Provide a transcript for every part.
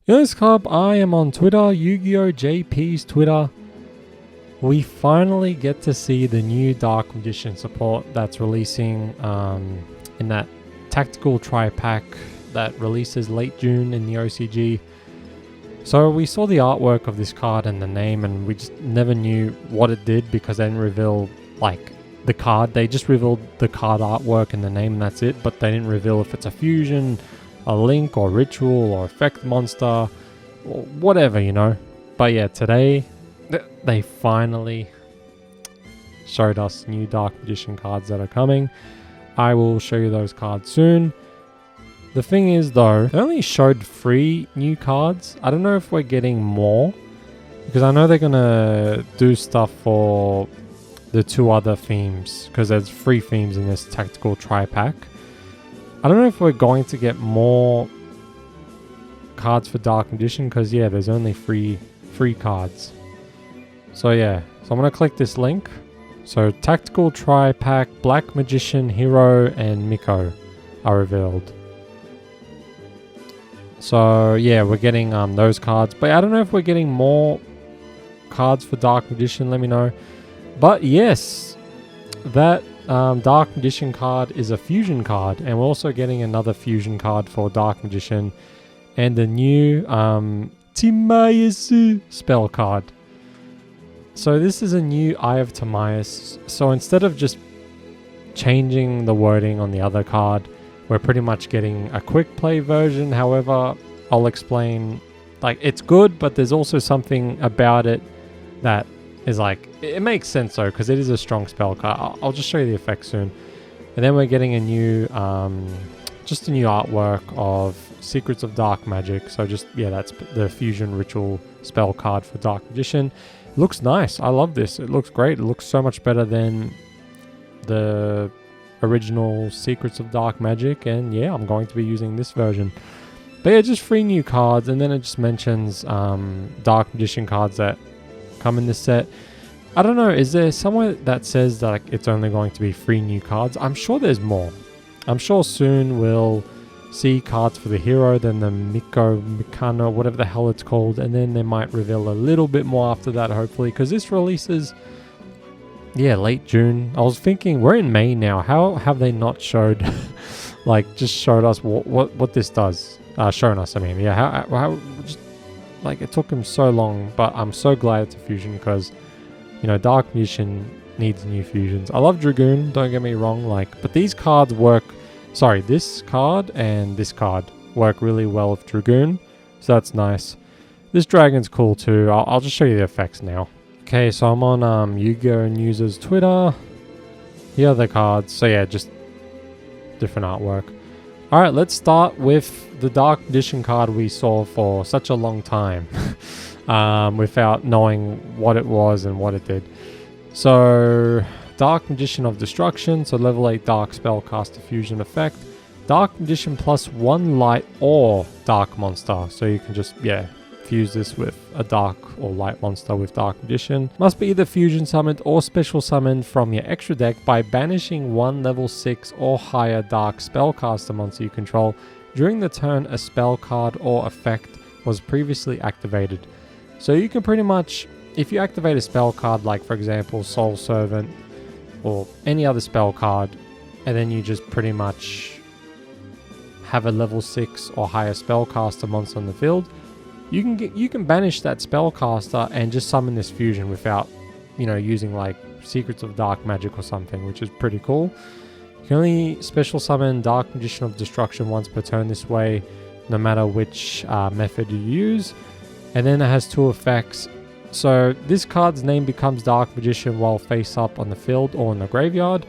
Yes, Club, I am on Twitter, Yu-Gi-Oh! JP's Twitter. We finally get to see the new Dark Magician support that's releasing in that tactical tri-pack that releases late June in the OCG. So we saw the artwork of this card and the name, and we just never knew what it did because they didn't reveal like the card. They just revealed the card artwork and the name, and that's it. But they didn't reveal if it's a fusion, a link, or ritual, or effect monster, or whatever, you know. But yeah, today they finally showed us new Dark Magician cards that are coming. I will show you those cards soon. The thing is though, they only showed 3 new cards. I don't know if we're getting more, because I know they're gonna do stuff for the 2 other themes, because there's 3 themes in this tactical tri-pack. I don't know if we're going to get more cards for Dark Magician, because yeah, there's only 3 cards. So yeah, so I'm gonna click this link. So tactical tri-pack, Black Magician, Hero, and Miko are revealed. So yeah, we're getting those cards, but I don't know if we're getting more cards for Dark Magician. Let me know. But yes, that Dark Magician card is a fusion card, and we're also getting another fusion card for Dark Magician, and the new Timaeus spell card. So this is a new Eye of Timaeus. So instead of just changing the wording on the other card, we're pretty much getting a quick play version. However, I'll explain, like, it's good, but there's also something about it that is like, it makes sense though, because it is a strong spell card. I'll just show you the effects soon. And then we're getting a new, just a new artwork of Secrets of Dark Magic. So just, yeah, that's the fusion ritual spell card for Dark Magician. It looks nice. I love this. It looks great. It looks so much better than the original Secrets of Dark Magic, and yeah, I'm going to be using this version. But yeah, just 3 new cards, and then it just mentions Dark Magician cards that come in this set. I don't know, is there somewhere that says that like, it's only going to be 3 new cards? I'm sure there's more. I'm sure soon we'll see cards for the hero, then the Mikano, whatever the hell it's called, and then they might reveal a little bit more after that, hopefully, because this releases, yeah, late June. I was thinking, we're in May now. How have they not showed, like, just showed us what this does? Shown us, I mean. Yeah, how just, like, it took them so long, but I'm so glad it's a fusion, because, you know, Dark Magician needs new fusions. I love Dragoon, don't get me wrong, like, but these cards work, sorry, this card and this card work really well with Dragoon, so that's nice. This dragon's cool too. I'll just show you the effects now. Okay, so I'm on Yu-Gi-Oh! News's Twitter. Here are the cards. So yeah, just different artwork. Alright, let's start with the Dark Magician card we saw for such a long time. Without knowing what it was and what it did. So, Dark Magician of Destruction. So level 8 Dark Spellcaster Fusion effect. Dark Magician plus 1 light or dark monster. So you can just, yeah, fuse this with a dark or light monster with Dark Magician. Must be either fusion summoned or special summoned from your extra deck by banishing 1 level 6 or higher dark spellcaster monster you control during the turn a spell card or effect was previously activated. So you can pretty much, if you activate a spell card like for example Soul Servant or any other spell card, and then you just pretty much have a level 6 or higher spellcaster monster on the field, you can banish that spellcaster and just summon this fusion without, you know, using like Secrets of Dark Magic or something, which is pretty cool. You can only special summon Dark Magician of Destruction once per turn this way, no matter which method you use. And then it has 2 effects. So this card's name becomes Dark Magician while face up on the field or in the graveyard.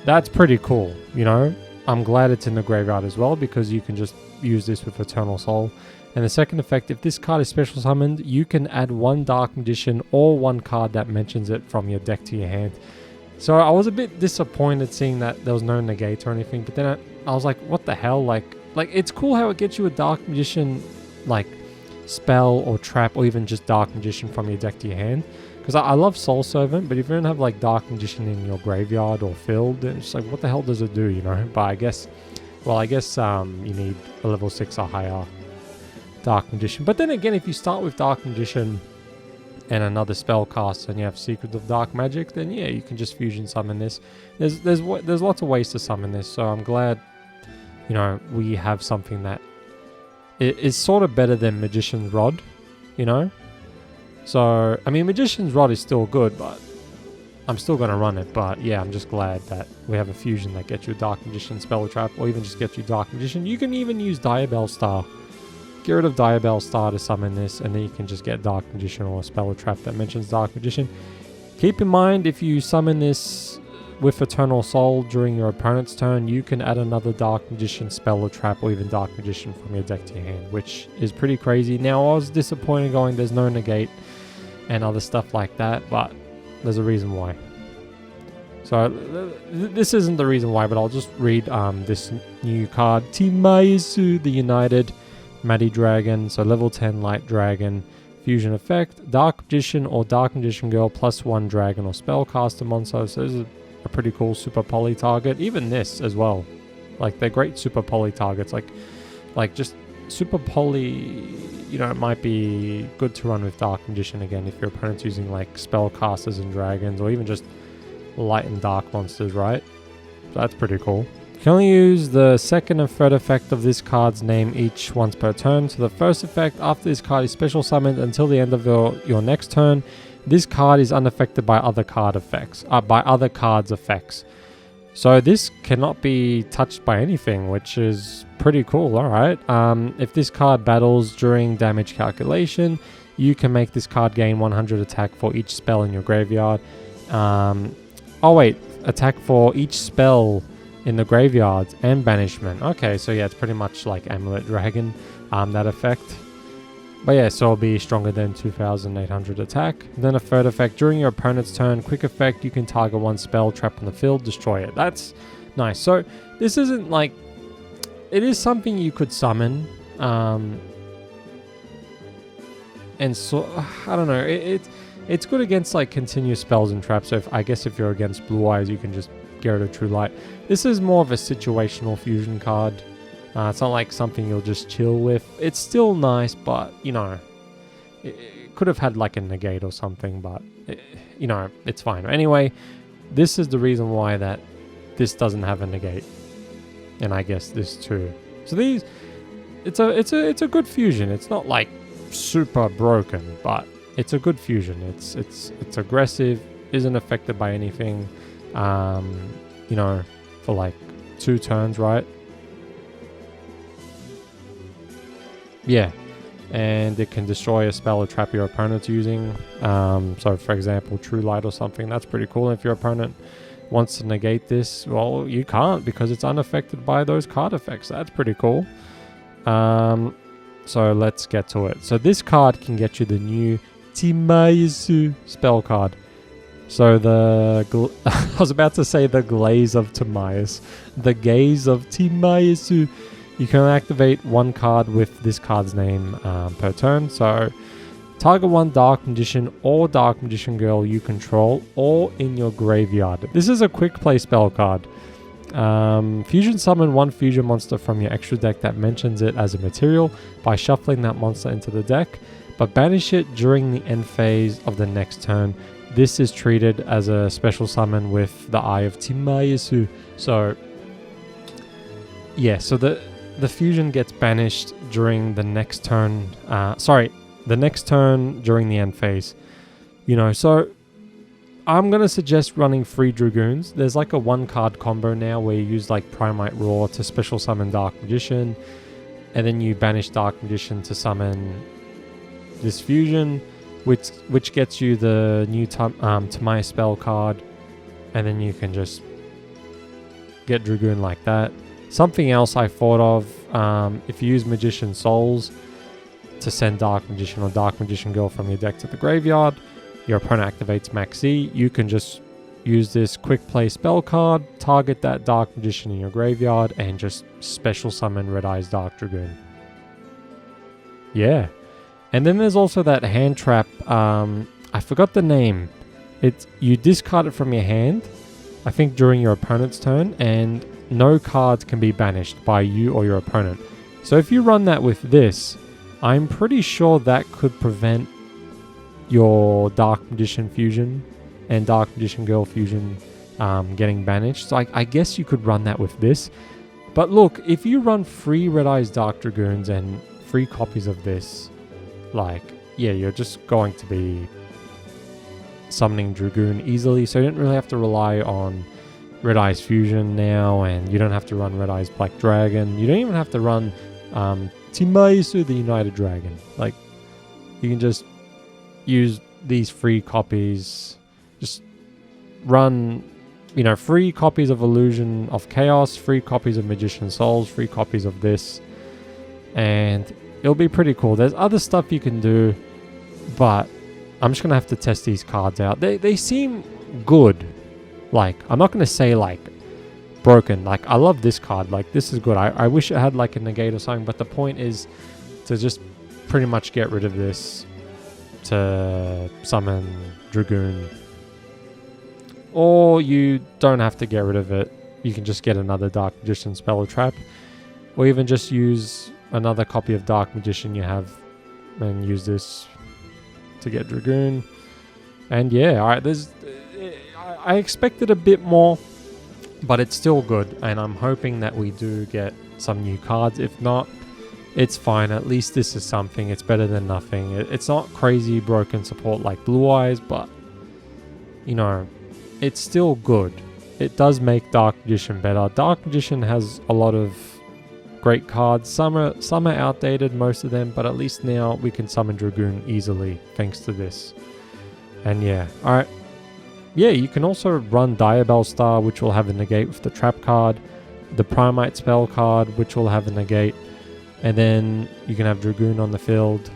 That's pretty cool, you know. I'm glad it's in the graveyard as well, because you can just use this with Eternal Soul. And the second effect, if this card is special summoned, you can add 1 Dark Magician or 1 card that mentions it from your deck to your hand. So I was a bit disappointed seeing that there was no negate or anything, but then I was like, what the hell? Like it's cool how it gets you a Dark Magician, like, spell or trap, or even just Dark Magician from your deck to your hand. Because I love Soul Servant, but if you don't have like Dark Magician in your graveyard or field, then it's like, what the hell does it do, you know? But I guess you need a level 6 or higher Dark Magician. But then again, if you start with Dark Magician and another spell cast and you have Secret of Dark Magic, then yeah, you can just fusion summon this. There's lots of ways to summon this, so I'm glad, you know, we have something that is sort of better than Magician's Rod, you know? So, I mean, Magician's Rod is still good, but I'm still going to run it. But yeah, I'm just glad that we have a fusion that gets you a Dark Magician Spell Trap, or even just gets you Dark Magician. You can even use Diabell Star. Get rid of Diabell Star to summon this, and then you can just get Dark Magician or a Spell Trap that mentions Dark Magician. Keep in mind, if you summon this with Eternal Soul during your opponent's turn, you can add another Dark Magician Spell or Trap, or even Dark Magician from your deck to your hand, which is pretty crazy. Now, I was disappointed going there's no negate and other stuff like that, but there's a reason why. So this isn't the reason why, but I'll just read this new card, Timaeus the United Magidragon. So level 10 Light Dragon, fusion effect, Dark Magician or Dark Magician Girl +1 Dragon or Spellcaster monster. So this is a pretty cool super poly target. Even this as well, like they're great super poly targets. Like just super poly, you know, it might be good to run with Dark Magician again if your opponent's using like spellcasters and dragons, or even just light and dark monsters, right? So that's pretty cool. You can only use the second and third effect of this card's name each once per turn. So the first effect after this card is special summoned until the end of your next turn. This card is unaffected by other cards' effects. So this cannot be touched by anything, which is pretty cool. Alright. If this card battles during damage calculation, you can make this card gain 100 attack for each spell in your graveyard. Attack for each spell in the graveyard and banishment. Okay, so yeah, it's pretty much like Amulet Dragon, that effect. But yeah, so it'll be stronger than 2,800 attack. Then a third effect, during your opponent's turn, quick effect, you can target one spell, trap on the field, destroy it. That's nice. So this isn't like, it is something you could summon. And so, I don't know, it's good against like continuous spells and traps. So I guess if you're against Blue Eyes, you can just get rid of True Light. This is more of a situational fusion card. It's not like something you'll just chill with. It's still nice, but, you know, it could have had like a negate or something, but, you know, it's fine. Anyway, this is the reason why that this doesn't have a negate. And I guess this too. So these, it's a good fusion. It's not like super broken, but it's a good fusion. It's aggressive, isn't affected by anything, you know, for like 2 turns, right? Yeah, and it can destroy a spell or trap your opponent's using. So for example, True Light or something. That's pretty cool. If your opponent wants to negate this, well, you can't because it's unaffected by those card effects. That's pretty cool. So let's get to it. So this card can get you the new Timaeus spell card. So I was about to say the glaze of Timaeus. The gaze of Timaeus. You can activate 1 card with this card's name per turn. So target 1 Dark Magician or Dark Magician Girl you control or in your graveyard. This is a quick play spell card. Fusion summon 1 fusion monster from your extra deck that mentions it as a material by shuffling that monster into the deck, but banish it during the end phase of the next turn. This is treated as a special summon with the Eye of Timaeus. So yeah, so the fusion gets banished during the next turn. The next turn during the end phase. You know, so I'm going to suggest running 3 Dragoons. There's like a 1-card combo now where you use like Primite Roar to special summon Dark Magician, and then you banish Dark Magician to summon this fusion, which gets you the new Timaeus spell card, and then you can just get Dragoon like that. Something else I thought of, if you use Magician Souls to send Dark Magician or Dark Magician Girl from your deck to the graveyard, your opponent activates Max Z, you can just use this quick play spell card, target that Dark Magician in your graveyard, and just special summon Red-Eyes Dark Dragoon. Yeah. And then there's also that hand trap, I forgot the name. You discard it from your hand, I think during your opponent's turn, and no cards can be banished by you or your opponent. So if you run that with this, I'm pretty sure that could prevent your Dark Magician fusion and Dark Magician Girl fusion getting banished. So I guess you could run that with this. But look, if you run 3 Red-Eyes Dark Dragoons and 3 copies of this, like, yeah, you're just going to be summoning Dragoon easily. So you don't really have to rely on Red-Eyes Fusion now, and you don't have to run Red-Eyes Black Dragon. You don't even have to run Timaeus the United Dragon. Like, you can just use these 3 copies. Just run, 3 copies of Illusion of Chaos, 3 copies of Magician Souls, 3 copies of this, and it'll be pretty cool. There's other stuff you can do, but I'm just gonna have to test these cards out. They seem good. Like, I'm not gonna say like broken. Like, I love this card. Like, this is good. I wish it had like a negate or something, but the point is to just pretty much get rid of this to summon Dragoon. Or you don't have to get rid of it. You can just get another Dark Magician spell or trap, or even just use another copy of Dark Magician you have and use this to get Dragoon. And yeah, alright, I expected a bit more, but it's still good, and I'm hoping that we do get some new cards. If not, it's fine. At least this is something. It's better than nothing. It's not crazy broken support like Blue Eyes, but it's still good. It does make Dark Magician better. Dark Magician has a lot of great cards. Some are outdated, most of them, but at least now we can summon Dragoon easily thanks to this. And yeah, alright. Yeah, you can also run Diabell Star, which will have a negate with the trap card, the Primite spell card, which will have a negate, and then you can have Dragoon on the field.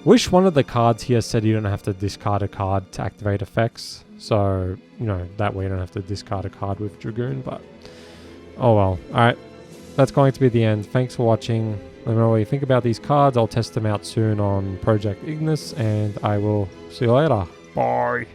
Wish one of the cards here said you don't have to discard a card to activate effects, so that way you don't have to discard a card with Dragoon, but oh well. Alright, that's going to be the end. Thanks for watching. Let me know what you think about these cards. I'll test them out soon on Project Ignis, and I will see you later. Bye.